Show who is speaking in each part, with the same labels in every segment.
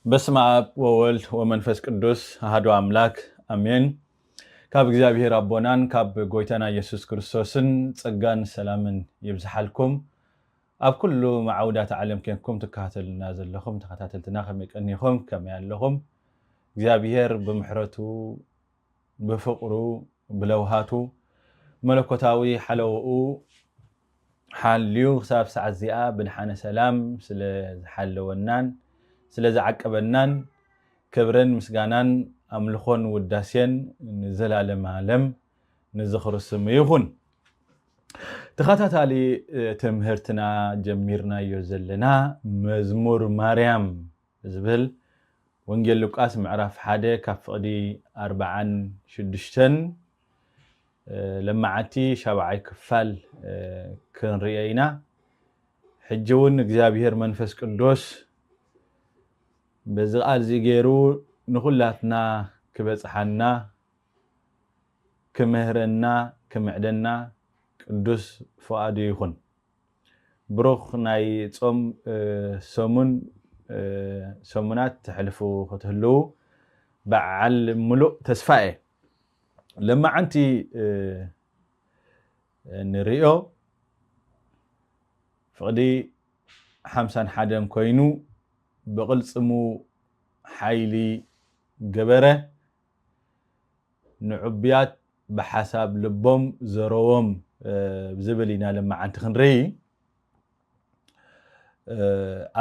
Speaker 1: በስመ አብ ወወልድ ወመንፈስ ቅዱስ አሐዱ አምላክ አሜን። ካብ እግዚአብሔር አቦናን ካብ ጎይታና ኢየሱስ ክርስቶስን ጸጋን ሰላምን ይብዛሓልኩም። ኣብ ኩሉ ማዓውዳት ዓለም ኮንኩም ተከታተሉና ዘለኹም ተከታተልትና ከመይ ቀኒኹም ከመይ ኣለኹም? እግዚአብሔር ብምሕረቱ ብፍቅሩ ብለውሃቱ መለኮታዊ ሓለውኡ ሓልዩ ክሳብ ሰዓት እዚኣ ብድሓነ ሰላም ስለ ዝሓለወናን ስለ ዝዓቀበናን ክብርን ምስጋናን ኣምልኾን ውዳሴን ንዘላለም ዓለም ንዝኽርስም ይኹን። ተኸታታሊ ትምህርትና ጀሚርናዮ ዘለና መዝሙር ማርያም ዝብል ወንጌል ሉቃስ ምዕራፍ 1 ካብ ፍቕዲ 46 ለማዓቲ 7ይ ክፋል ክንሪኦ ኢና። ሕጂ እውን እግዚአብሔር መንፈስ ቅዱስ በዚ ቃል እዚ ገይሩ ንኹላትና ክበፅሓና ክምህረና ክምዕደና ቅዱስ ፍቃዱ ይኹን። ብሩኽ ናይ ጾም ሰሙናት ተሕልፉ ክትህልው በዓል ሙሉእ ተስፋ እየ። ለማዓንቲ ንሪኦ ፍቕዲ 51 ኮይኑ ብቕልጽሙ ሓይሊ ገበረ ንዑብያት ብሓሳብ ልቦም ዘረዎም ዝብል ኢና ለማዓንቲ ክንርኢ።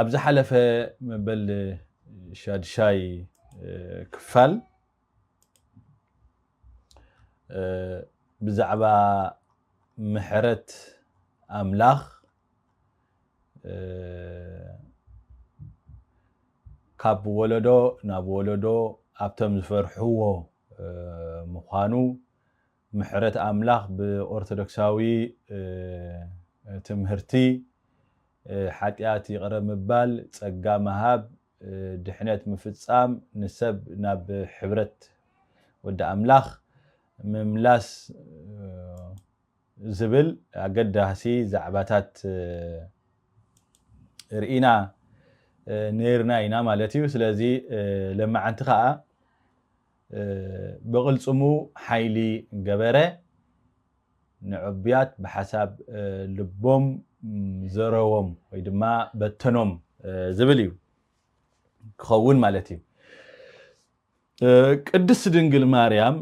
Speaker 1: ኣብ ዝሓለፈ መበል ሻድሻይ ክፋል ብዛዕባ ምሕረት ኣምላኽ ካብ ወለዶ ናብ ወለዶ ኣብቶም ዝፈርሕዎ ምዃኑ ምሕረት ኣምላኽ ብኦርቶዶክሳዊ ትምህርቲ ሓጢኣት ይቕረ ምባል ጸጋ መሃብ ድሕነት ምፍጻም ንሰብ ናብ ሕብረት ወዲ ኣምላኽ ምምላስ ዝብል ኣገዳሲ ዛዕባታት ርኢና ነርና ኢና ማለት እዩ። ስለዚ ለማዓንቲ ከዓ ብቕልጽሙ ሓይሊ ገበረ ንዑብያት ብሓሳብ ልቦም ዘረዎም ወይ ድማ በተኖም ዝብል እዩ ክኸውን ማለት እዩ። ቅድስት ድንግል ማርያም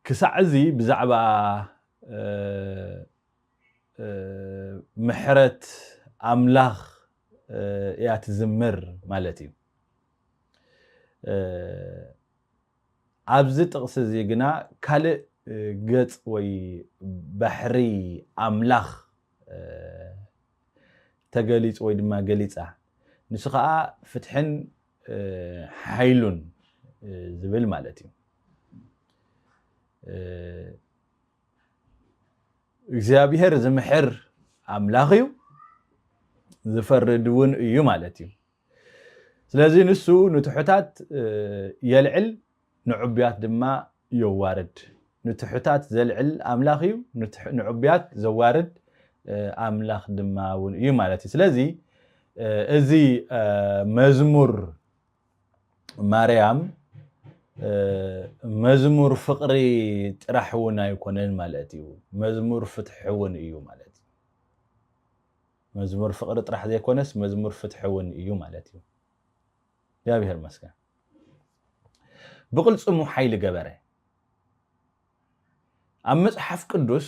Speaker 1: ክሳዕ እዚ ብዛዕባ ምሕረት ኣምላኽ እያ ትዝምር ማለት እዩ። ኣብዚ ጥቕሲ እዚ ግና ካልእ ገጽ ወይ ባሕሪ ኣምላኽ ተገሊጹ ወይ ድማ ገሊጻ ንሱ ከዓ ፍትሕን ሓይሉን ዝብል ማለት እዩ። እግዚአብሔር ዝምሕር ኣምላኽ እዩ ዝፈርድ እውን እዩ ማለት እዩ። ስለዚ ንሱ ንትሑታት የልዕል ንዑብያት ድማ የዋርድ። ንትሑታት ዘልዕል ኣምላኽ እዩ ንዑብያት ዘዋርድ ኣምላኽ ድማ እውን እዩ ማለት እዩ። ስለዚ እዚ መዝሙር ማርያም መዝሙር ፍቅሪ ጥራሕ እውን ኣይኮነን ማለት እዩ። መዝሙር ፍትሒ እውን እዩ ማለት እዩ። መዝሙር ፍቅሪ ጥራሕ ዘይኮነስ መዝሙር ፍትሒ እውን እዩ ማለት እዩ። እግዚአብሔር ይመስገን። ብቕልጽሙ ሓይሊ ገበረ ኣብ መጽሓፍ ቅዱስ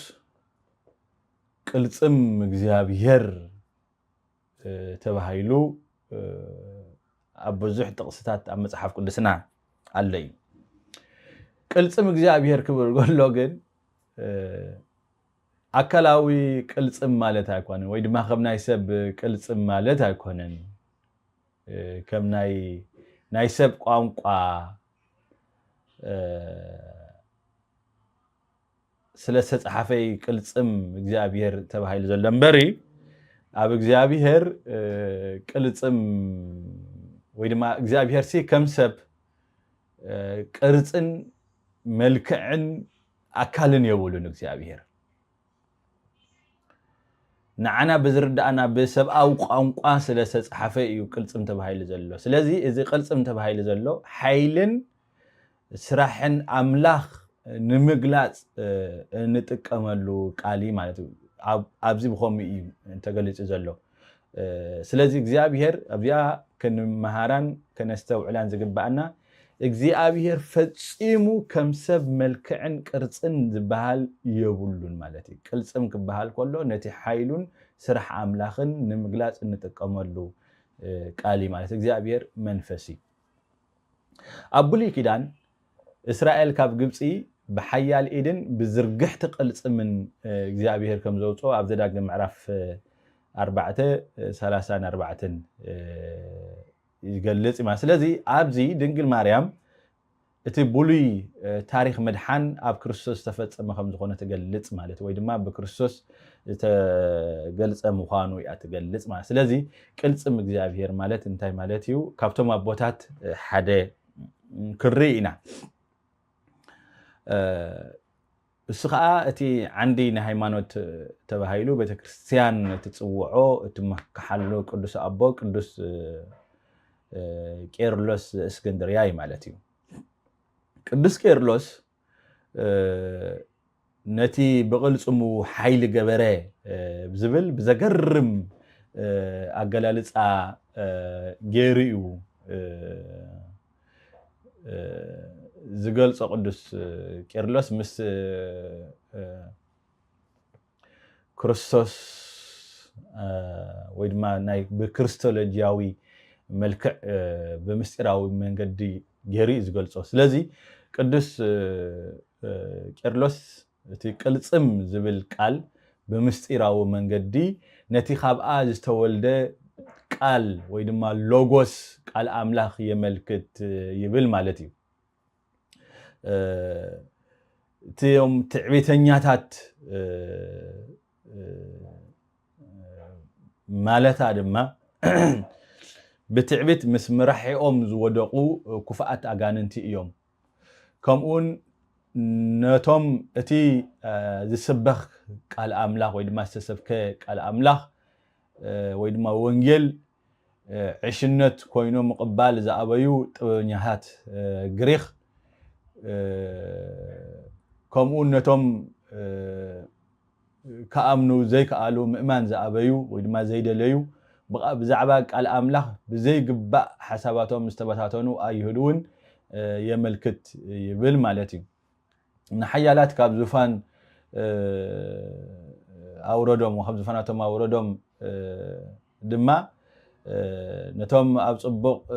Speaker 1: ቅልጽም እግዚአብሔር ተባሂሉ ኣብ ብዙሕ ጥቕስታት ኣብ መጽሓፍ ቅዱስና ኣሎ እዩ። ቅልጽም እግዚአብሔር ክብል ከሎ ግን ኣካላዊ ቅልጽም ማለት ኣይኮነን ወይ ድማ ከም ናይ ሰብ ቅልጽም ማለት ኣይኮነን። ከም ናይ ሰብ ቋንቋ ስለ ዝተጻሕፈይ ቅልጽም እግዚአብሔር ተባሂሉ ዘሎ እምበሪ ኣብ እግዚአብሔር ቅልጽም ወይ ድማ እግዚአብሔር ከም ሰብ ቅርጽን መልክዕን ኣካልን የብሉን እግዚአብሔር نعنا بزردنا بسب أو قانقا سلسة صحفي يقلصم تبهايل زلو سلازي إذا قلصم تبهايل زلو حيلن سراحن أملاخ نمغلاص نتقملو قالي معناتو أبزي بخومي انت قلت زلو سلازي እግዚአብሔር أبيا كن مهاران كنستوعلان زغبانا እግዚአብሔር ፈጽሙ ከምሰብ መልክዕን ቅርጽን ዝበሃል የብሉን ማለት እዩ ቅልጽም ክበሃል ከሎ ነቲ ሓይሉን ስራሕ አምላኽን ንምግላጽ እንጥቀመሉ ቃሊ ማለት እግዚአብሔር መንፈሲ አብሊ ኪዳን እስራኤል ካብ ግብጺ በሐያል ኢድን ብዝርግሕቲ ቅልጽምን እግዚአብሔር ከም ዘውጾ ኣብ ዘዳግም ምዕራፍ 4:34 يقلص ما سلازي ابزي دنجل مريم اتي بولي تاريخ مدحان اب كريستوس تفصم خم زخونه تقلص مالت وي دما بكريستوس تقلص مخانو يا تقلص ما سلازي قلصم እግዚአብሔር ማለት እንታይ ማለት እዩ ካብቶም አቦታት ሓደ ክሪኢና እስኻ እቲ ዓንዲ ንሃይማኖት ተባሂሉ ቤተክርስቲያን ትጽውዖ እትመካሐሉ ቅዱስ አቦ ቅዱስ ቄርሎስ እስክንድርያይ ማለት እዩ ቅዱስ ቄርሎስ ነቲ በቅልጽሙ ኃይል ገበረ ብዝብል ብዘገርም አገላልጻ ጌሪኡ ዝገልጾ ቅዱስ ቄርሎስ ምስ ክርስቶስ ወይ ድማ ናይ በክርስቶሎጂያዊ መልክዕ በምስጢራዊ መንገዲ ጌሪ ዝገልጾ ስለዚ ቅዱስ ቄርሎስ እቲ ቅልጽም ዝብል ቃል በምስጢራዊ መንገዲ ነቲ ካብኣ ዝተወልደ ቃል ወይ ድማ ሎጎስ ቃል አምላኽ የመልክት ይብል ማለት እዩ እቲዮም ትዕቢተኛታት ማለታ ድማ بتعبت مسمرحيهم زودقو كفاءات أغاننتي إيوم كمون نتوم اتي زسبخ قال أملاخ ويدما استسبك قال أملاخ ويدما ونجل عشنت كوينو مقبال زعبيو طبنيهات غريخ كمون نتوم كأمنو زي كالو مؤمن زعبيو ويدما زي دليو بقى بزعبا قال أملاخ بزي قباء حساباتهم مستباتاتهم أيهدون يملكت يبل مالتي نحيالات كاب زفان أوردهم وخب زفاناتهم أوردهم دما نتوم أبصبق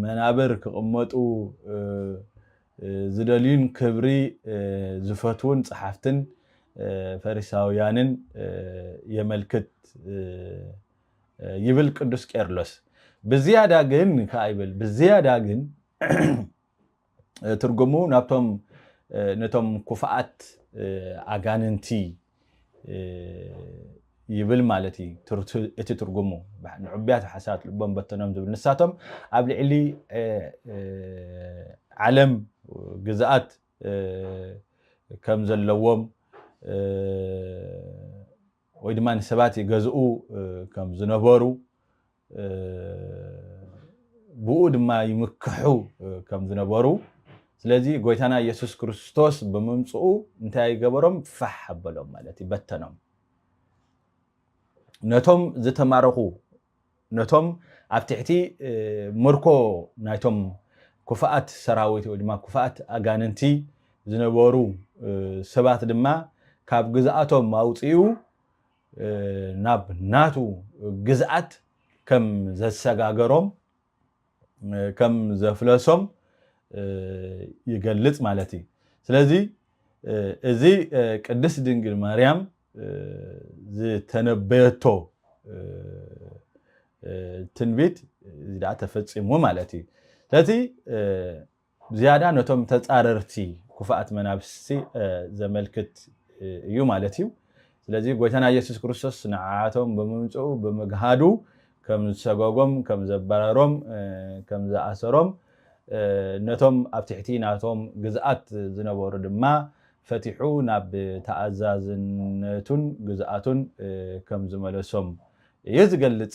Speaker 1: منابر كقمتو زدالين كبري زفتون صحافتن فريساويانن يملكت يبل قدوس ቄርሎስ بزياده ግን ካይብል بزياده ግን ትርጉሙ ናብቶም ነቶም ኩፋአት አጋንንቲ ይብል ማለት እቲ ትርጉሙ ንዕብያት ሓሳት ልቦም በተኖም ዝብል ንሳቶም ኣብ ልዕሊ ዓለም ግዛአት ከም ዘለዎም ወይ ድማ ንሰባት ይገዝኡ ከም ዝነበሩ ብኡ ድማ ይምክሑ ከም ዝነበሩ ስለዚ ጎይታና ኢየሱስ ክርስቶስ በመምጽኡ እንታይ ገበሮም ፈሕ አበሎም ማለት ይበተኖም ነቶም ዝተማረኹ ነቶም ኣብ ትሕቲ ምርኮ ናይቶም ኩፋአት ሰራዊት ወይ ድማ ኩፋአት አጋንንቲ ዝነበሩ ሰባት ድማ ካብ ግዛአቶም አውጽኡ ናብ ናቱ ግዛአት ከም ዘሰጋገሮም ከም ዘፍለሶም ይገልጽ ማለት እዩ ስለዚ እዚ ቅድስት ድንግል ማርያም ዝተነበየቶ ትንቢት እዚዳ ተፈጽሙ ማለት እዩ ስለዚ ዝያዳ ነቶም ተጻረርቲ ኩፋአት መናብስቲ ዘመልክት እዩ ማለት እዩ ስለዚህ ጎይታና ኢየሱስ ክርስቶስ ንዓቶም በመምጽኡ በመግሃዱ ከም ዝሰገጎም ከም ዘባረሮም ከም ዝኣሰሮም ነቶም ኣብ ትሕቲ ናቶም ግዛአት ዝነበሩ ድማ فتحو ناب تأزازنتون جزءاتون كم زملسهم يزقلت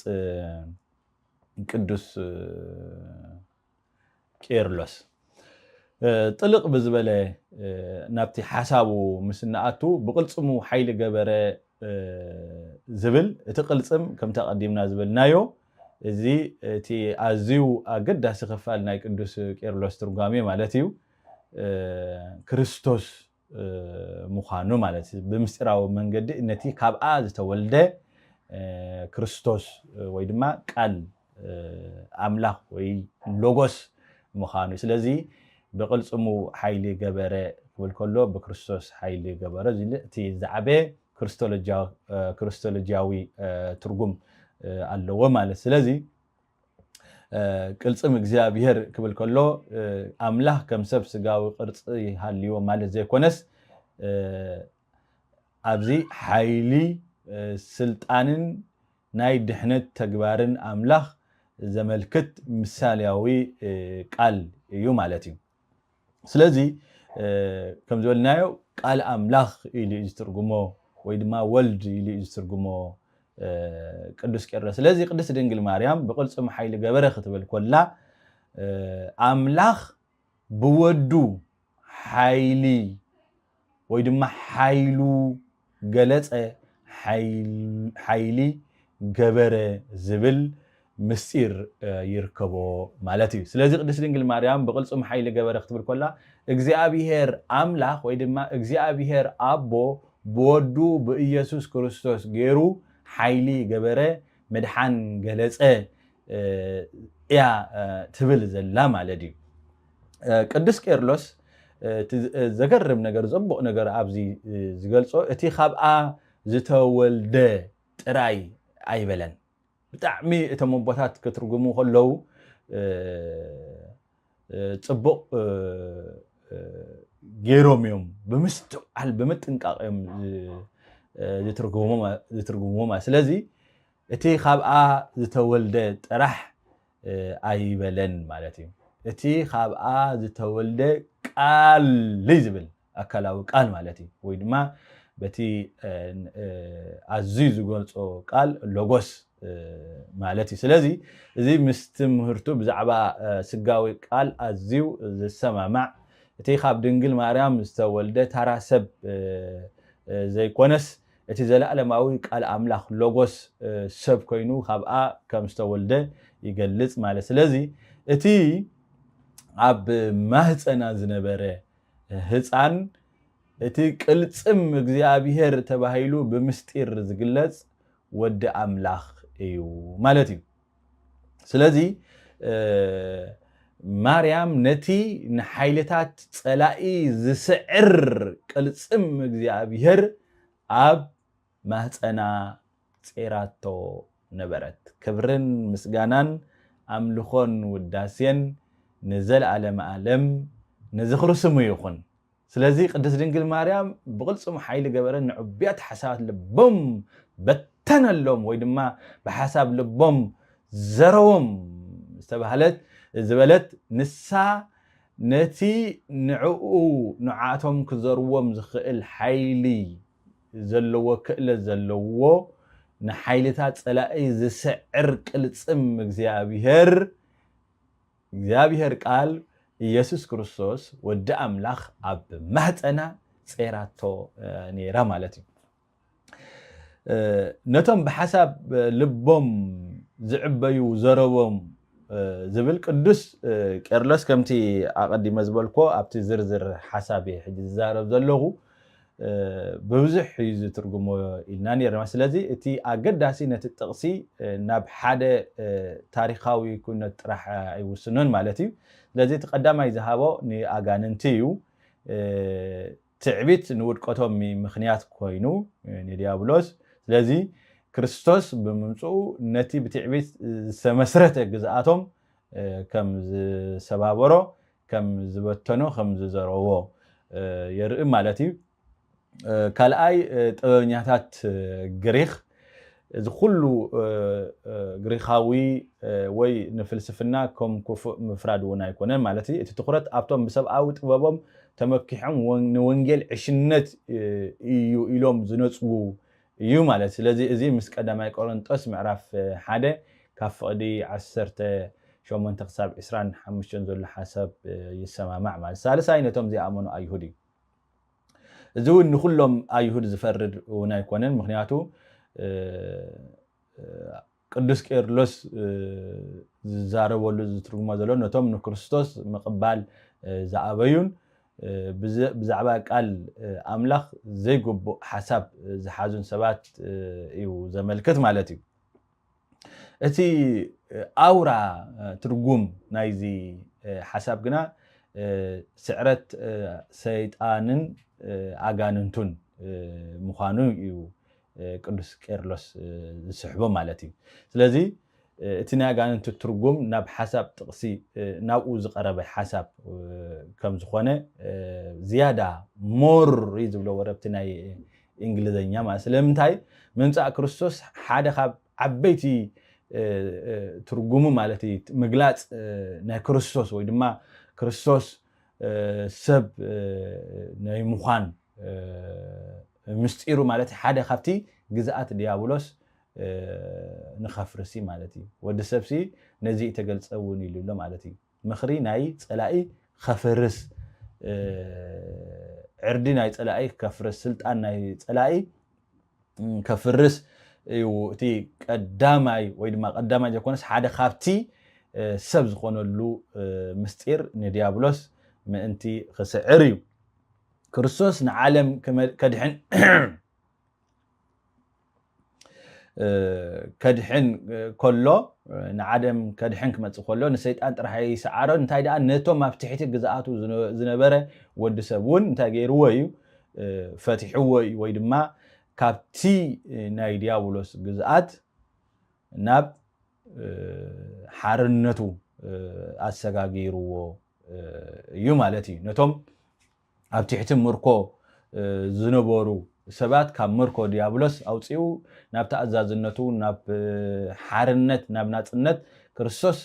Speaker 1: قدوس كيرلس طلق بزبله نابتي حسابو مسناتو بقلصمو حيل جبره زبل تقلصم كم تقدمنا زبلنايو ازي تي ازيو اقداس خفال ناي قدوس كيرلس ترغامي مالتيو ክርስቶስ ሙኻኑ ማለት በምስጢራዊ መንገድ ነቲ ካብአ ዝተወልደ ክርስቶስ ወይ ድማ ቃል አምላኽ ወይ ሎጎስ ሙኻኑ ስለዚ በቅልጽሙ ኃይሊ ገበረ ክብል ከሎ በክርስቶስ ኃይሊ ገበረ እቲ ዛዕበ ክርስቶሎጂያዊ ትርጉም አለዎ ማለት ስለዚ ቅልጽም እግዚአብሔር ክብል ከሎ አምላኽ ከም ሰብ ስጋዊ ቅርጽ ይሃልዮ ማለት ዘይኮነስ አብዚ ኃይሊ ስልጣንን ናይ ድሕነት ተግባርን አምላኽ ዘመልክት ምሳሌያዊ ቃል እዩ ማለት እዩ ስለዚ ከም ዝበልናዮ ቃል አምላኽ ኢሉ ዝትርጉሞ ወይ ድማ ወልድ ኢሉ ዝትርጉሞ ቅዱስ ቄርሎስ ስለዚ ቅድስት ድንግል ማርያም በቅልጽም ኃይሊ ገበረ ክትብል ኮላ አምላኽ ብወዱ ኃይሊ ወይ ድማ ኃይሉ ገለጸ ኃይሊ ገበረ ዝብል ምስጢር ይርከቦ ማለት እዩ ስለዚ ቅድስት ድንግል ማርያም በቅልጽም ኃይሊ ገበረ ክትብል ኮላ እግዚአብሔር አምላኽ ወይ ድማ እግዚአብሔር አቦ ብወዱ በኢየሱስ ክርስቶስ ገይሩ ኃይሊ ገበረ መድሓን ገለጸ ያ ትብል ዘላ ማለት እዩ ቅዱስ ቄርሎስ ዘገርም ነገር ዘቦቕ ነገር ኣብዚ ዝገልጾ እቲ ካብኣ ዝተወልደ ጥራይ ኣይበለን ብጣዕሚ እቶም ቦታት ክትርጉሙ ከለው ጽቡቕ ገይሮም እዮም ብምስትዓል ብምጥንቃቕ እዮም ዝትርጉሙ ስለዚ እቲ ካብኣ ዝተወልደ ጥራሕ ኣይበለን ማለት እዩ እቲ ካብኣ ዝተወልደ ቃል ዝብል አካላዊ ቃል ማለት እዩ ወይ ድማ በቲ አዝዩ ዝገልጾ ቃል ሎጎስ ማለት እዩ ስለዚ እዚ ምስቲ ምህርቱ ብዛዕባ ስጋዊ ቃል አዝዩ ዝሰማማዕ እቲ ካብ ድንግል ማርያም ዝተወልደ ታራ ሰብ ዘይኮነስ እቲ ዘለዓለማዊ ቃል አምላኽ ሎጎስ ሰብ ኮይኑ ካብኣ ከም ዝተወልደ ይገልጽ ማለት ስለዚ እቲ አብ ማህፀና ዝነበረ ህፃን እቲ ቅልጽም እግዚአብሔር ተባሂሉ ብምስጢር ዝግለጽ ወዲ አምላኽ እዩ ማለት እዩ ስለዚ ማርያም ነቲ ንኃይልታት ጸላኢ ዝስዕር ቅልጽም እግዚአብሔር አብ ማህፀና ጼራቶ ነበረት ክብርን ምስጋናን አምልኾን ውዳሴን ንዘለዓለም ዓለም ንዝኽርስሙ ይኹን ስለዚ ቅድስት ድንግል ማርያም ብቅልጽም ኃይሊ ገበረ ንዕብያት ሓሳባት ልቦም በተነሎም ወይ ድማ ብሓሳብ ልቦም ዘረዎም ዝተባህለት ዝበለት ንሳ ነቲ ንዓቶም ክዘርዎም ዝኽእል ኃይሊ ዘለዎ ክእለት ዘለዎ ንኃይልታት ጸላኢ ዝስዕር ቅልጽም እግዚአብሔር ቃል ኢየሱስ ክርስቶስ ወዲ አምላኽ አብ ማህፀና ጼራቶ ነይራ ማለት እዩ ነቶም ብሓሳብ ልቦም ዝዕበዩ ዘረቦም ዝብል ቅዱስ ቄርሎስ ከምቲ አቀዲመ ዝበልኮ ኣብቲ ዝርዝር ሓሳብ ሕጂ ዝዛረብ ዘለኹ በብዙሕ ዝትርጉሞ ኢልና ነርና ስለዚ እቲ አገዳሲ ነቲ ጥቕሲ ናብ ሓደ ታሪኻዊ ኩነት ጥራሕ ኣይውስኖን ማለት እዩ ስለዚ እቲ ቀዳማይ ዝሃቦ ንኣጋንንቲ እዩ ትዕቢት ንውድቀቶም ምክንያት ኮይኑ ንዲያብሎስ ስለዚ ክርስቶስ ብምምጽኡ ነቲ ብትዕቢት ዝተመስረተ ግዝኣቶም ከም ዝሰባበሮ ከም ዝበተኖ ከም ዝዘረቦ የርኢ ማለት እዩ ካልኣይ ጥበበኛታት ግሪክ እዚ ኩሉ ግሪካዊ ወይ ንፍልስፍና ከም ክፉእ ምፍራድ እውን ኣይኮነን ማለት እዩ እቲ ትኩረት ኣብቶም ብሰብኣዊ ጥበቦም ተመኪሖም ንወንጌል ዕሽነት እዩ ኢሎም ዝነጽጉ እዩ ማለት ስለዚ እዚ ምስ ቀዳማይ ቆሮንጦስ ምዕራፍ 1 ካብ ፍቕዲ 18 ክሳብ 25 ዘሎ ሓሳብ ይሰማማዕ ማለት ሳልሳይ ነቶም ዝኣመኑ ኣይሁድ እዩ እዚ እውን ንኩሎም ኣይሁድ ዝፈርድ እውን ኣይኮነን ምክንያቱ ቅዱስ ቄርሎስ ዝዛረበሉ ዝትርጉሞ ዘሎ ነቶም ንክርስቶስ ምቕባል ዝኣበዩን ብዛዕባ ቃል ኣምላኽ ዘይግቡእ ሓሳብ ዝሓዙን ሰባት እዩ ዘመልክት ማለት እዩ እቲ ኣውራ ትርጉም ናይዚ ሓሳብ ግና ስዕረት ሰይጣንን ኣጋንንቱን ምዃኑ እዩ ቅዱስ ቄርሎስ ዝስሕቦ ማለት እዩ ስለዚ እቲ ናይ ኣጋንንቱ ትርጉም ናብ ሓሳብ ጥቕሲ ናብኡ ዝቐረበ ሓሳብ ከም ዝኾነ ዝያዳ ሞር ዝብሎ ወረብቲ ናይ እንግሊዘኛ ማለት ስለምንታይ ምምፃእ ክርስቶስ ሓደ ካብ ዓበይቲ ትርጉሙ ማለት እዩ ምግላጽ ናይ ክርስቶስ ወይ ድማ ክርስቶስ ሰብ ናይ ምዃን ምስጢሩ ማለት ሓደ ካብቲ ግዛኣት ዲያብሎስ ንኸፍርሲ ማለት እዩ ወዲ ሰብሲ ነዚ ተገልጸውን ኢሉሎ ማለት እዩ ምኽሪ ናይ ጸላኢ ኸፍርስ ዕርዲ ናይ ጸላኢ ከፍርስ ስልጣን ናይ ጸላኢ ከፍርስ እዩ እቲ ቀዳማይ ወይ ድማ ቀዳማይ ዘኮነስ ሓደ ካብቲ ሰብ ዝኾነሉ ምስጢር ንዲያብሎስ ምእንቲ ክስዕር እዩ ክርስቶስ ንዓለም ከድሕን ከድሕን ከሎ ንዓለም ከድሕን ክመጽእ ከሎ ንሰይጣን ጥራሕ ይሰዓሮ እንታይ ደኣ ነቶም ኣብ ትሕቲ ግዛኣቱ ዝነበረ ወዲ ሰብ እውን እንታይ ገይርዎ እዩ ፈቲሕዎ እዩ ወይ ድማ ካብቲ ናይ ዲያብሎስ ግዛኣት ናብ ሓርነቱ ኣሰጋጊርዎ እዩ ማለት እዩ ነቶም ኣብ ትሕቲ ምርኮ ዝነበሩ ሰባት ካብ ምርኮ ዲያብሎስ ኣውፂኡ ናብ ተኣዛዝነቱ ናብ ሓርነት ናብ ናጽነት ክርስቶስ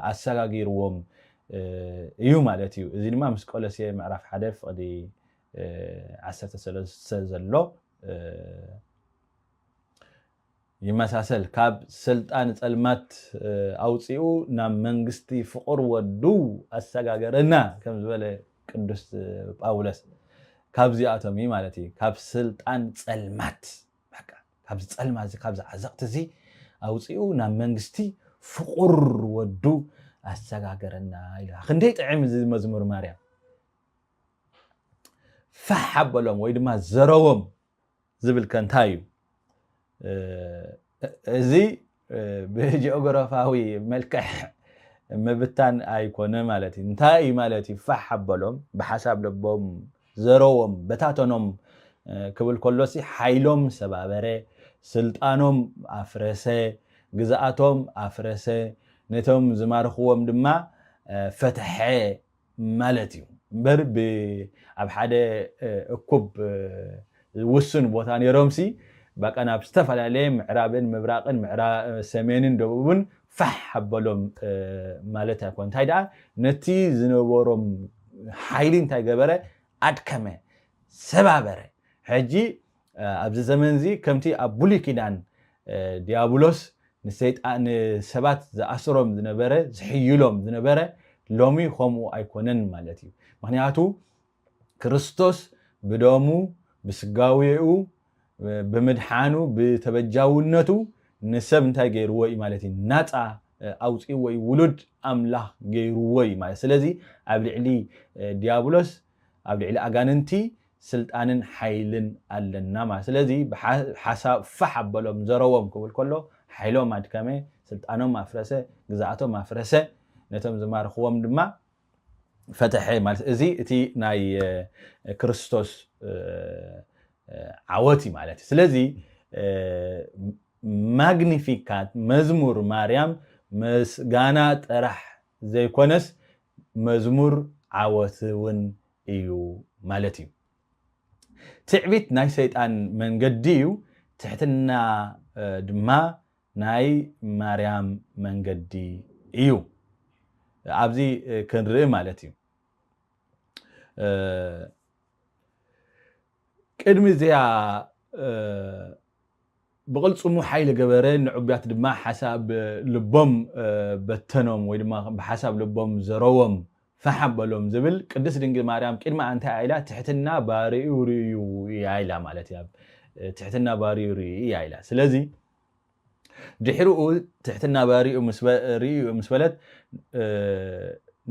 Speaker 1: ኣሰጋጊርዎም እዩ ማለት እዩ እዚ ድማ ምስ ቆሎስየ ምዕራፍ 1 ፍቕዲ 13 ዘሎ ይመሳሰል ካብ ስልጣን ጸልማት ኣውፂኡ ናብ መንግስቲ ፍቁር ወዱ ኣሰጋገረና ከም ዝበለ ቅዱስ ጳውሎስ ካብዚኣቶም እዩ ማለት እዩ ካብ ስልጣን ጸልማት በቃ ካብ ጸልማት ካብ ዝዓዘቕቲ እዚ ኣውፂኡ ናብ መንግስቲ ፍቁር ወዱ ኣሰጋገረና ኢላ ክንደይ ጥዕም እዚ መዝሙር ማርያም ፋሕ ኣበሎም ወይ ድማ ዘረዎም ዝብል ከንታይ እዩ እዚ ብጂኦግራፋዊ መልክዕ ምብታን ኣይኮነ ማለት እዩ እንታይ ማለት እዩ ፋሕ ኣበሎም ብሓሳብ ልቦም ዘረዎም በታተኖም ክብል ከሎሲ ሓይሎም ሰባበረ ስልጣኖም ኣፍረሰ ግዛኣቶም ኣፍረሰ ነቶም ዝማርኽዎም ድማ ፈትሐ ማለት እዩ እምበር ኣብ ሓደ እኩብ ውሱን ቦታ ነይሮምሲ በቃ ናብ ዝተፈላለየ ምዕራብን ምብራቅን ሰሜንን ደቡብን ፋሕ ኣበሎም ማለት ኣይኮነ እንታይ ደኣ ነቲ ዝነበሮም ሓይሊ እንታይ ገበረ ኣድከመ ሰባበረ ሕጂ ኣብዚ ዘመን እዚ ከምቲ ኣብ ብሉይ ኪዳን ዲያብሎስ ንሰይጣን ሰባት ዝኣስሮም ዝነበረ ዝሕይሎም ዝነበረ ሎሚ ከምኡ ኣይኮነን ማለት እዩ ምክንያቱ ክርስቶስ ብደሙ ብስጋዊኡ ብምድሓኑ ብተበጃውነቱ ንሰብ እንታይ ገይርዎ እዩ ማለት እዩ ናፃ ኣውፂዎ እዩ ውሉድ ኣምላኽ ገይርዎ እዩ ማለት ስለዚ ኣብ ልዕሊ ዲያብሎስ ኣብ ልዕሊ ኣጋንንቲ ስልጣንን ሓይልን ኣለና ማለት ስለዚ ብሓሳብ ፋሕ ኣበሎም ዘረዎም ክብል ከሎ ሓይሎም ኣድከመ ስልጣኖም ኣፍረሰ ግዛኣቶም ኣፍረሰ ነቶም ዝማርኽዎም ድማ ፈትሐ ማለት እዚ እቲ ናይ ክርስቶስ ዓወት ማለት እዩ ስለዚ ማግኒፊካት መዝሙር ማርያም ምስጋና ጥራሕ ዘይኮነስ መዝሙር ዓወት እውን እዩ ማለት እዩ ትዕቢት ናይ ሰይጣን መንገዲ እዩ ትሕትና ድማ ናይ ማርያም መንገዲ እዩ ኣብዚ ክንርኢ ማለት እዩ ቅድሚ እዚኣ ብቕልጽሙ ሓይሊ ገበረ ንዑብያት ድማ ሓሳብ ልቦም በተኖም ወይ ድማ ብሓሳብ ልቦም ዘረዎም ፈሓበሎም ዝብል ቅድስት ድንግል ማርያም ቅድማ እንታይ ኢላ ትሕትና ባሪኡ ርዩ ኢላ ማለት እያ ትሕትና ባሪኡ ርዩ ኢላ ስለዚ ድሕሪኡ ትሕትና ባሪኡ ምስ በለት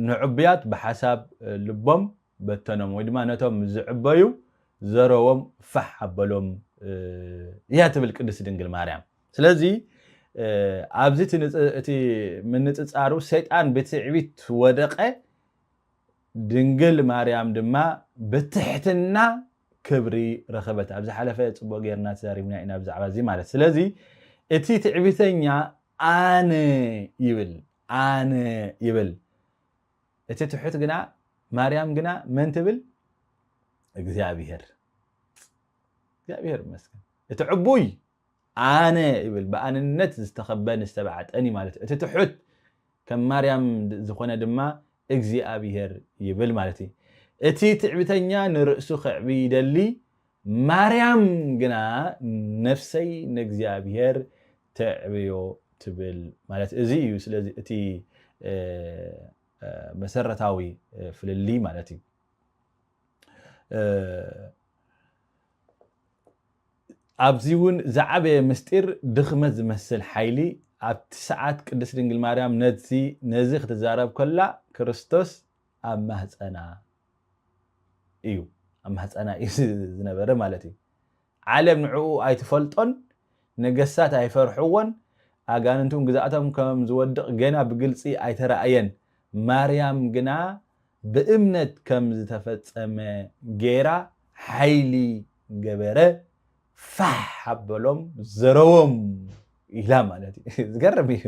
Speaker 1: ንዑብያት ብሓሳብ ልቦም በተኖም ወይ ድማ ነቶም ዝዕበዩ ዘረዎም ፈሓበሎም እያ ትብል ቅድስት ድንግል ማርያም ስለዚ ኣብዚ እቲ ምንጽጻሩ ሰይጣን ብትዕቢት ወደቀ ድንግል ማርያም ድማ ብትሕትና ክብሪ ረኸበት ኣብዚ ሓለፈ ጽቡቕ ጌርና ተዛሪብና ኢና ብዛዕባ እዚ ማለት ስለዚ እቲ ትዕቢተኛ ኣነ ይብል እቲ ትሑት ግና ማርያም ግና መን ትብል እግዚአብሔር መስገን እቲ ዕቡይ ኣነ ይብል በኣንነት ዝተኸበን ዝተባዓጠኒ ማለት እቲ ትሑት ከም ማርያም ዝኾነ ድማ እግዚአብሔር ይብል ማለት እዩ እቲ ትዕቢተኛ ንርእሱ ክዕቢ ይደሊ ማርያም ግና ነፍሰይ ንእግዚአብሔር ተዕብዮ ትብል ማለት እዚ እዩ ስለዚ እቲ መሰረታዊ ፍልሊ ማለት እዩ ኣብዚ እውን ዝዓበየ ምስጢር ድኽመት ዝመስል ሓይሊ ኣብቲ ሰዓት ቅድስት ድንግል ማርያም ነዚ ክትዛረብ ከላ ክርስቶስ ኣብ ማህፀና እዩ ዝነበረ ማለት እዩ ዓለም ንዕኡ ኣይትፈልጦን ነገስታት ኣይፈርሕዎን ኣጋንንቱን ግዛኣቶም ከም ዝወድቕ ገና ብግልፂ ኣይተረኣየን ማርያም ግና ብእምነት ከም ዝተፈጸመ ጌራ ሓይሊ ገበረ ፋሕ ኣበሎም ዘረዎም ኢላ ማለት እዩ ዝገርም እዩ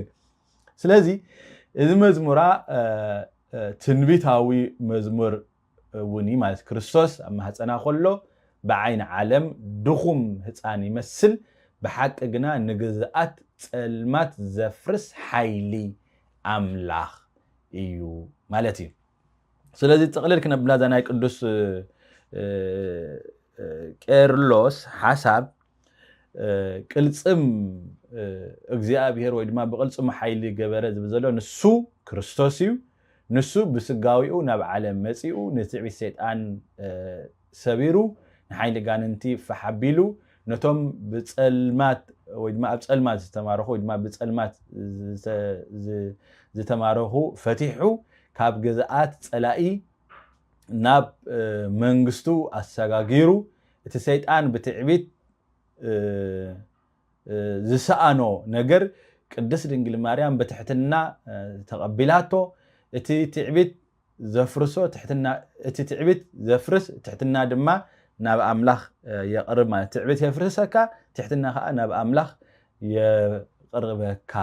Speaker 1: ስለዚ እዚ መዝሙራ ትንቢታዊ መዝሙር እውን ማለት ክርስቶስ ኣብ ማህፀና ከሎ ብዓይኒ ዓለም ድኹም ህፃን ይመስል ብሓቂ ግና ንግዝኣት ጸልማት ዘፍርስ ሓይሊ ኣምላኽ እዩ ማለት እዩ ስለዚ ጥቕልል ክነብላ ዛ ናይ ቅዱስ ቄርሎስ ሓሳብ ቅልጽም እግዚአብሔር ወይ ድማ ብቅልጽሙ ሓይሊ ገበረ ዝብል ዘሎ ንሱ ክርስቶስ እዩ ንሱ ብስጋዊኡ ናብ ዓለም መጺኡ ንትዕቢት ሰይጣን ሰቢሩ ንሓይሊ ጋንንቲ ፈሓቢሉ ነቶም ብጸልማት ወይ ድማ ኣብ ጸልማት ዝተማረኹ ወይ ድማ ብጸልማት ዝተማረኹ ፈቲሑ ካብ ገዛኣት ጸላኢ ናብ መንግስቱ ኣሰጋጊሩ እቲ ሰይጣን ብትዕቢት ዝሰኣኖ ነገር ቅድስት ድንግል ማርያም በትሕትና ተቐቢላቶ እቲ ትዕቢት ዘፍርሶ ትሕትና እቲ ትዕቢት ዘፍርስ ትሕትና ድማ ናብ ኣምላኽ የቕርብ ማለት ትዕቢት የፍርሰካ ትሕትና ከዓ ናብ ኣምላኽ የቕርበካ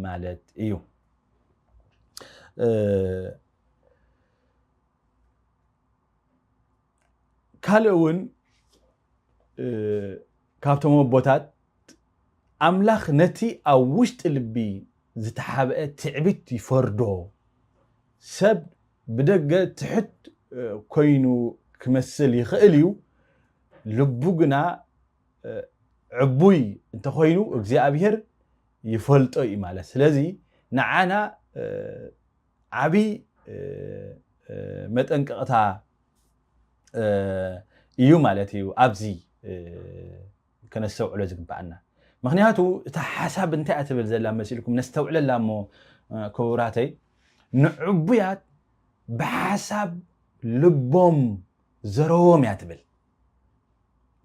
Speaker 1: ማለት እዩ ካልእ እውን ካብቶም ኣቦታት ኣምላኽ ነቲ ኣብ ውሽጢ ልቢ ዝተሓብአ ትዕቢት ይፈርዶ ሰብ ብደገ ትሕት ኮይኑ ክመስል ይኽእል እዩ ልቡ ግና ዕቡይ እንተኮይኑ እግዚአብሔር ይፈልጦ እዩ ማለት ስለዚ ንዓና ዓቢ መጠንቀቕታ እዩ ማለት እዩ ኣብዚ ከነስተውዕሎ ዝግባአና ምክንያቱ እታ ሓሳብ እንታይ እትብል ዘላ መሲልኩም ነስተውዕለላ እሞ ክቡራተይ ንዕቡያት ብሓሳብ ልቦም ዘረዎም እያ ትብል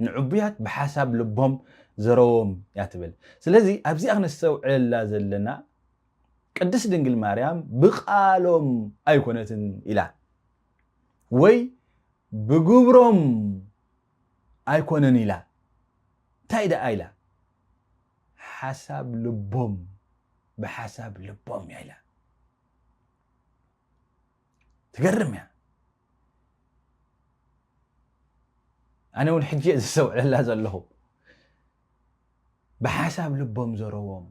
Speaker 1: ንዕቡያት ብሓሳብ ልቦም ዘረዎም እያ ትብል ስለዚ ኣብዚ ክነስተውዕለላ ዘለና ቅድስት ድንግል ማርያም ብቃሎም ኣይኮነትን ኢላ ወይ ብግብሮም ኣይኮነን ኢላ እንታይ ደኣ ኢላ ሓሳብ ልቦም ብሓሳብ ልቦም እያ ኢላ ትገርም እያ ኣነ እውን ሕጂ ዝሰውዕለላ ዘለኹ ብሓሳብ ልቦም ዘረዎም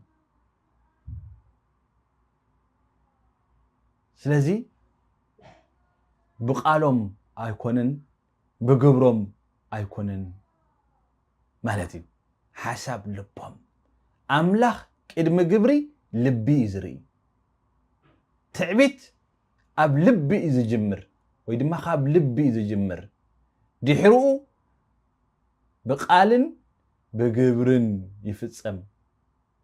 Speaker 1: ስለዚ ብቃሎም ኣይኮነን ብግብሮም ኣይኮነን ማለት እዩ ሓሳብ ልቦም ኣምላኽ ቅድሚ ግብሪ ልቢ ይዝርኢ ትዕቢት ኣብ ልቢ ዝጅምር ወይ ድማ ካብ ልቢ ዝጅምር ድሕሪኡ ብቃልን ብግብርን ይፍጸም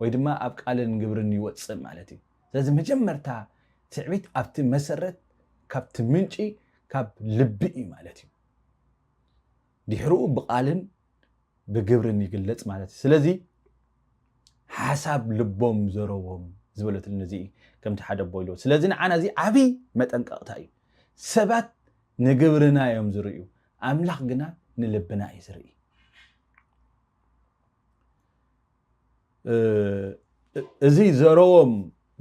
Speaker 1: ወይ ድማ ኣብ ቃልን ግብርን ይወጽእ ማለት እዩ ስለዚ መጀመርታ ትዕቢት ኣብቲ መሰረት ካብቲ ምንጪ ካብ ልቢ ማለት እዩ ድሕሪኡ ብቃልን ብግብርን ይግለጽ ማለት እዩ ስለዚ ሓሳብ ልቦም ዘረቦም ዝበለት ነዚ ከምቲ ሓደ ቦይሎ ስለዚ ንዓና እዚ ዓቢ መጠንቀቕታ እዩ ሰባት ንግብርና እዮም ዝርእዩ ኣምላኽ ግና ንልብና እዩ ዝርኢ እዚ ዘረቦም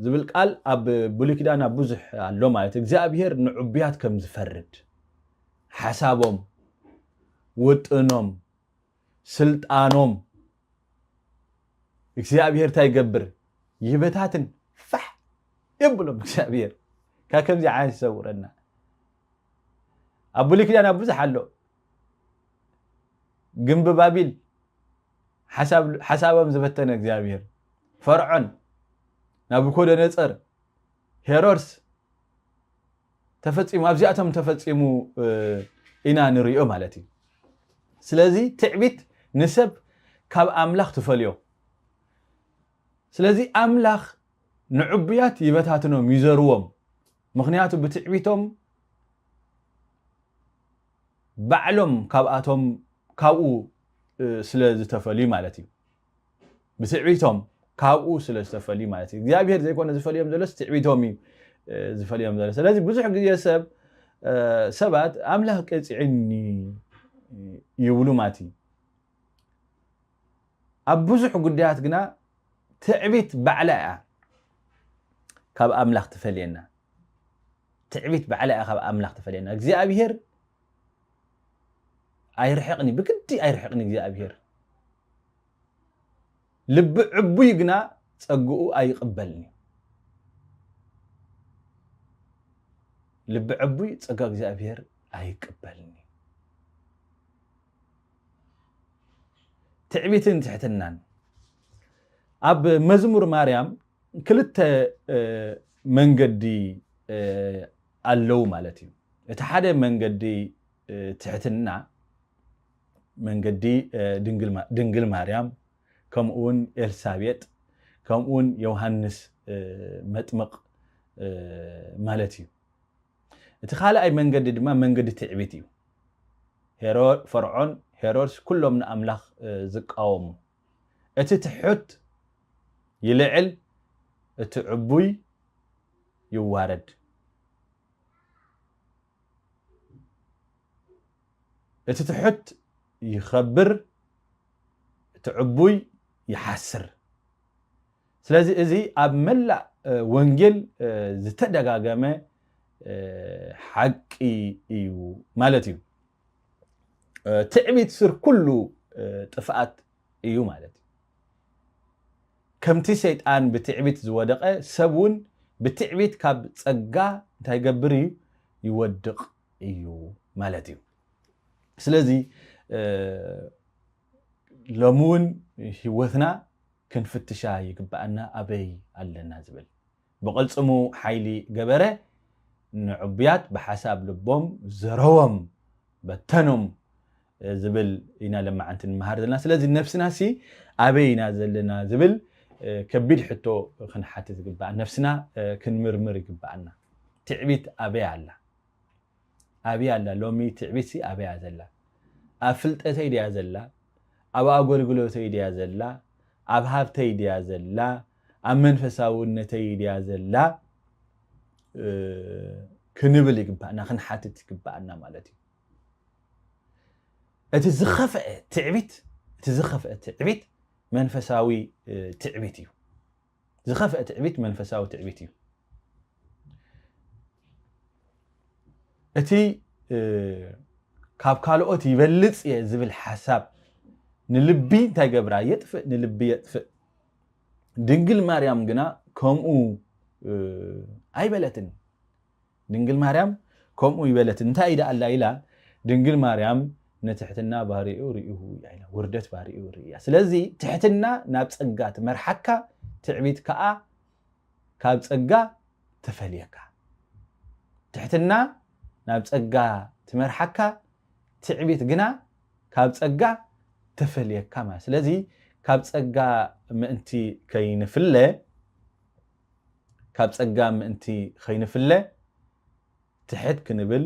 Speaker 1: ዝብል ቃል ኣብ ብሉይ ኪዳን ብዙሕ ኣሎ ማለት እግዚአብሔር ንዑብያት ከም ዝፈርድ ሓሳቦም ውጥኖም ስልጣኖም እግዚአብሔር ታይገብር ይበታትን ፋሕ يبلم እግዚአብሔር ካከምዚ ዓንስ ሰውረና ኣብ ብሉይ ኪዳን ብዙሕ ኣሎ ግንብ ባቢል ሓሳቦም ዝበተነ እግዚአብሔር ፈርዖን ናቡኮደነፀር ሄሮድስ ተፈጺሙ ኣብዚኣቶም ተፈጺሙ ኢና ንሪኦ ማለት እዩ ስለዚ ትዕቢት ንሰብ ካብ ኣምላኽ ትፈልዮ ስለዚ ኣምላኽ ንዑብያት ይበታትኖም ይዘርዎም ምክንያቱ ብትዕቢቶም ባዕሎም ካብኣቶም ካብኡ ስለ ዝተፈልዩ ማለት እዩ ብትዕቢቶም ካብኡ ስለ ዝተፈልዩ ማለት እዩ እግዚአብሔር ዘይኮነ ዝፈልዮም ዘለስ ትዕቢቶም እዩ ዝፈልዮም ዘሎ ስለዚ ብዙሕ ግዜ ሰባት ኣምላኽ ቀፂዕኒ ይብሉ ማለት እዩ ኣብ ብዙሕ ጉዳያት ግና ትዕቢት ባዕላ እያ ካብ ኣምላኽ ትፈልየና ትዕቢት ባዕላ እያ ካብ ኣምላኽ ትፈልየና እግዚአብሔር ኣይርሕቕኒ ብግዲ ኣይርሕቕኒ እግዚአብሔር ልቢ ዕቡይ ግና ፀጉኡ ኣይቅበልኒ ልቢ ዕቡይ ፀጋ እግዚአብሔር ኣይቅበልኒ ትዕቢትን ትሕትናን ኣብ መዝሙር ማርያም ክልተ መንገዲ ኣለው ማለት እዩ እቲ ሓደ መንገዲ ትሕትና መንገዲ ድንግል ማርያም ከምኡውን ኤልሳቤጥ ከምኡውን ዮሐንስ መጥምቕ ማለት እዩ እቲ ካልኣይ መንገዲ ድማ መንገዲ ትዕቢት እዩ ፈርዖን ሄሮድስ ኩሎም ንኣምላኽ ዝቃወሙ እቲ ትሑት ይልዕል እቲ ዕቡይ ይዋረድ እቲ ትሑት ይኸብር እቲ ዕቡይ ይሓስር ስለዚ እዚ ኣብ መላእ ወንጌል ዝተደጋገመ ሓቂ እዩ ማለት እዩ ትዕቢት ስር ኩሉ ጥፍኣት እዩ ማለት እዩ ከምቲ ሰይጣን ብትዕቢት ዝወደቀ ሰብውን ብትዕቢት ካብ ፀጋ እንታይ ገብር እዩ ይወድቕ እዩ ማለት እዩ ስለዚ ሎሙን ህይወትና ክንፍትሻ ይግባአና ኣበይ ኣለና ዝብል ብቕልጽሙ ሓይሊ ገበረ ንዑብያት ብሓሳብ ልቦም ዘረዎም በተኖም ዝብል ኢና ለማዓንቲ ንመሃር ዘለና ስለዚ ነፍስና ሲ ኣበይ ኢና ዘለና ዝብል ከቢድ ሕቶ ክንሓትት ይግባአና ነፍስና ክንምርምር ይግባአና ትዕቢት ኣበይ ኣላ ኣበይ ኣላ ሎሚ ትዕቢት ሲ ኣበይ ዘላ ኣብ ፍልጠተይ ድያ ዘላ ኣብ ኣገልግሎተይ ድያ ዘላ ኣብ ሃብተይ ድያ ዘላ ኣብ መንፈሳውነተይ ድያ ዘላ ክንብል ይግባአና ክንሓትት ይግባአና ማለት እዩ እቲ ዝኸፍአ ትዕቢት መንፈሳዊ ትዕቢት እዩ ዝኸፍአ ትዕቢት መንፈሳዊ ትዕቢት እዩ እቲ ካብ ካልኦት ይበልጽ እየ ዝብል ሓሳብ ንልቢ እንታይ ገብራ የጥፍእ ንልቢ የጥፍእ ድንግል ማርያም ግና ከምኡ ኣይበለትን ድንግል ማርያም كم يبلت انتاي دا الله إلى دنجل مريم نتحتنا بارئو رئيه يعني وردت بارئو رئيه سلازي تحتنا نابس أجات مرحكة تعبيت كأ كابس أجا تفليكا تحتنا نابس أجا تمرحكة تعبيت جنا كابس أجا تفليكا ما سلازي كابس أجا مأنتي كين فله كابس أجا مأنتي خين فله تحت كنبل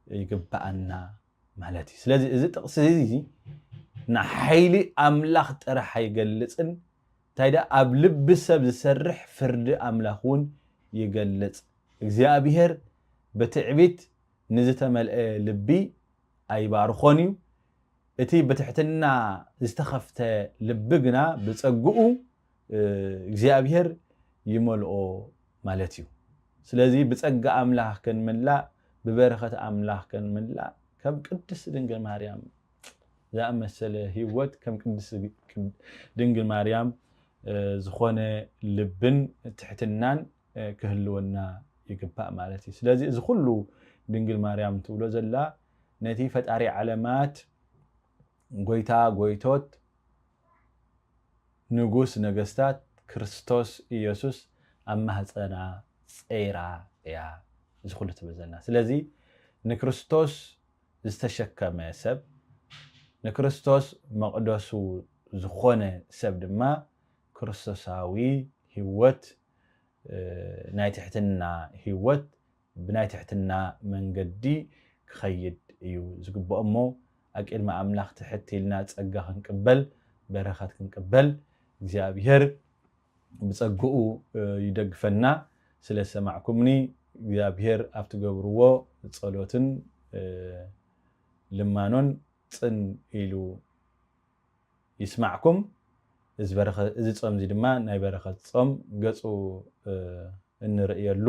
Speaker 1: يقبأنا مالتي سلازي إذا تقصدي نحيلي أملاخ ترى يجلسن تايدا أبلب بسبب السرح فرد أملاخون يجلس إخزيابيهر بتعبيت نزت مل لبي أي بارخوني إتي بتحتنا استخفت لبجنا بتسجؤوا إخزيابيهر يملؤ مالتيو سلازي بتسجع أملاخ كن من لا ببركة أملاخ كن من لا كم قدس دنجل مريم ذا مسألة هيوت كم قدس دنجل مريم زخونة لبن تحتنان كهلونا يقبأ مالتي سلازي إذا كله دنجل مريم تقوله زلا نتيفة أري علامات قويتوت نجوس نجستات كريستوس يسوس أما هتنا سيرا يا إذا كله تبزلنا سلازي نكريستوس استشكى سب نكريستوس مقدسو زخونة سب دما كريستوساوي هيوت ناي تحتنا هيوت بناي تحتنا من قدي خيد يو زقبو أمو أكيد ما أملاخ تحتي لنا تسقى نقبل برخات نقبل እግዚአብሔር بتصقو يدقفنا ስለሰማዕኩምኒ እግዚአብሔር ኣብትገብርዎ ጸሎትን ልማኖን ጽን ኢሉ ይስማዕኩም እዚ ጾም ዚ ድማ ናይ በረኸት ጾም ገጹ እንርእየሉ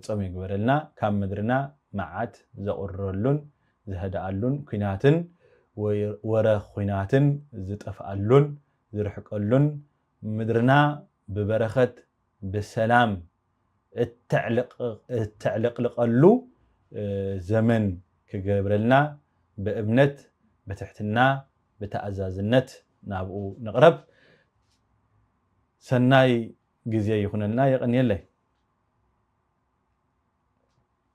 Speaker 1: ጾም ይግበረልና ካብ ምድርና መዓት ዘቁረሉን ዝህዳአሉን ኩናትን ወረ ኩናትን ዝጠፍአሉን ዝርሕቀሉን ምድርና ببركة بالسلام التعلق زمن كجبرلنا بابنت بتحتنا بتعزازنت نابو نقرب سناي جزية يخوننا يقني الله